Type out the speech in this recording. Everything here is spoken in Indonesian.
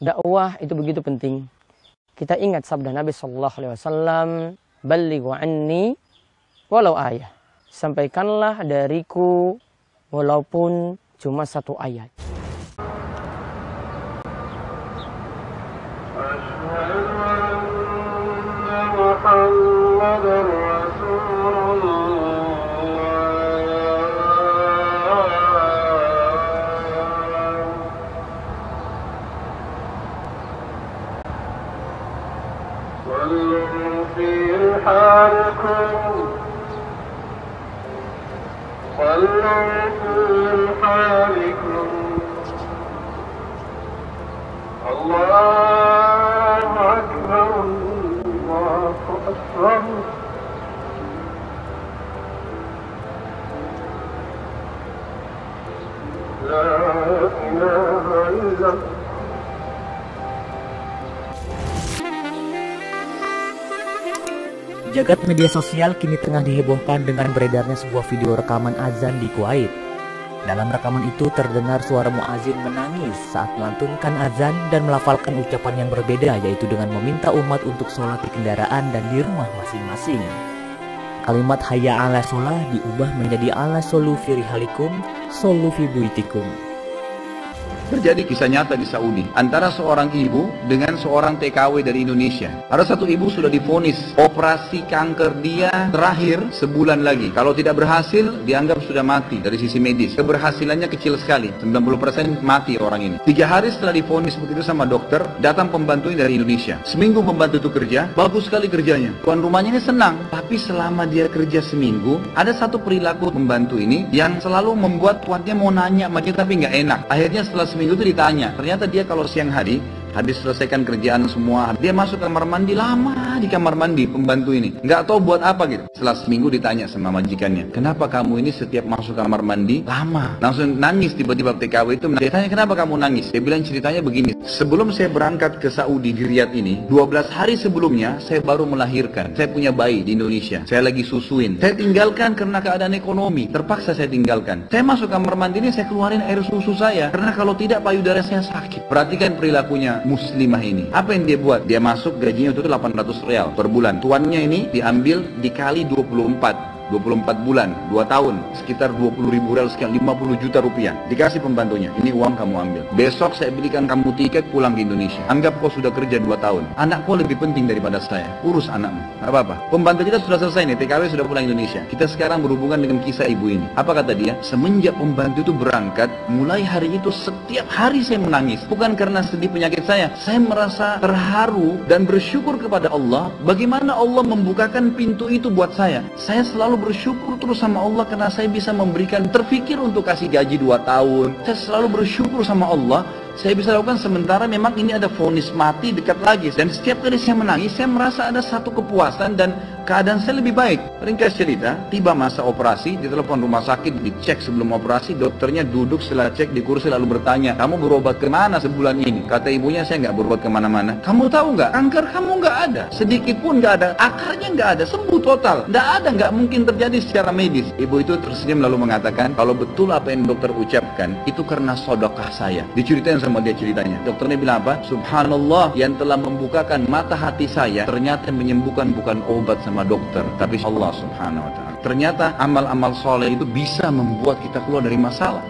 dakwah itu begitu penting. Kita ingat sabda Nabi Sallallahu Alaihi Wasallam, "Ballighu anni walau ayah." Sampaikanlah dariku walaupun cuma satu ayat. Jagat media sosial kini tengah dihebohkan dengan beredarnya sebuah video rekaman azan di Kuwait. Dalam rekaman itu terdengar suara muazin menangis saat melantunkan azan dan melafalkan ucapan yang berbeda, yaitu dengan meminta umat untuk sholat di kendaraan dan di rumah masing-masing. Kalimat hayya ala sholah diubah menjadi ala shollu fi rihalikum, shollu fi buitikum. Terjadi kisah nyata di Saudi antara seorang ibu dengan seorang TKW dari Indonesia. Ada satu ibu sudah divonis operasi kanker dia terakhir sebulan lagi. Kalau tidak berhasil dianggap sudah mati dari sisi medis. Keberhasilannya kecil sekali, 90% mati orang ini. 3 hari setelah divonis begitu sama dokter, datang pembantunya dari Indonesia. Seminggu pembantu itu kerja, bagus sekali kerjanya. Tuan rumahnya ini senang. Tapi selama dia kerja seminggu, ada satu perilaku pembantu ini yang selalu membuat tuannya mau nanya sama dia tapi nggak enak. Akhirnya setelah seminggu itu ditanya, ternyata dia kalau siang hari habis selesaikan kerjaan semua, dia masuk kamar mandi, lama di kamar mandi pembantu ini, nggak tahu buat apa gitu. Setelah seminggu ditanya sama majikannya, kenapa kamu ini setiap masuk kamar mandi lama? Langsung nangis tiba-tiba TKW itu. Dia tanya, kenapa kamu nangis? Dia bilang ceritanya begini, sebelum saya berangkat ke Saudi di Riyadh ini, 12 hari sebelumnya saya baru melahirkan. Saya punya bayi di Indonesia, saya lagi susuin. Saya tinggalkan karena keadaan ekonomi, terpaksa saya tinggalkan. Saya masuk kamar mandi ini, saya keluarin air susu saya, karena kalau tidak payudara saya sakit. Perhatikan perilakunya muslimah ini. Apa yang dia buat? Dia masuk gajinya itu 800 rial per bulan. Tuannya ini diambil dikali 24 bulan, 2 tahun, sekitar 20.000 rial, sekian 50 juta rupiah. Dikasih pembantunya, ini uang kamu ambil. Besok saya belikan kamu tiket pulang ke Indonesia. Anggap kau sudah kerja 2 tahun. Anakku lebih penting daripada saya. Urus anakmu. Apa-apa. Pembantu kita sudah selesai nih, TKW sudah pulang Indonesia. Kita sekarang berhubungan dengan kisah ibu ini. Apa kata dia? Semenjak pembantu itu berangkat, mulai hari itu setiap hari saya menangis. Bukan karena sedih penyakit saya merasa terharu dan bersyukur kepada Allah. Bagaimana Allah membukakan pintu itu buat saya. Saya selalu bersyukur terus sama Allah karena saya bisa memberikan, terfikir untuk kasih gaji 2 tahun. Saya selalu bersyukur sama Allah, saya bisa lakukan sementara memang ini ada vonis mati dekat lagi. Dan setiap kali saya menangis, saya merasa ada satu kepuasan dan keadaan saya lebih baik. Ringkas cerita, tiba masa operasi, ditelepon rumah sakit, dicek sebelum operasi, dokternya duduk setelah cek di kursi lalu bertanya, kamu berobat kemana sebulan ini? Kata ibunya, saya nggak berobat kemana-mana. Kamu tahu nggak, kanker kamu nggak ada, sedikit pun nggak ada, akarnya nggak ada, sembuh total, nggak ada, nggak mungkin terjadi secara medis. Ibu itu tersenyum lalu mengatakan, kalau betul apa yang dokter ucapkan, itu karena sedekah saya. Diceritain sama dia ceritanya. Dokternya bilang apa? Subhanallah, yang telah membukakan mata hati saya, ternyata menyembuhkan bukan obat sama dokter, tapi Allah Subhanahu wa ta'ala. Ternyata amal-amal soleh itu bisa membuat kita keluar dari masalah.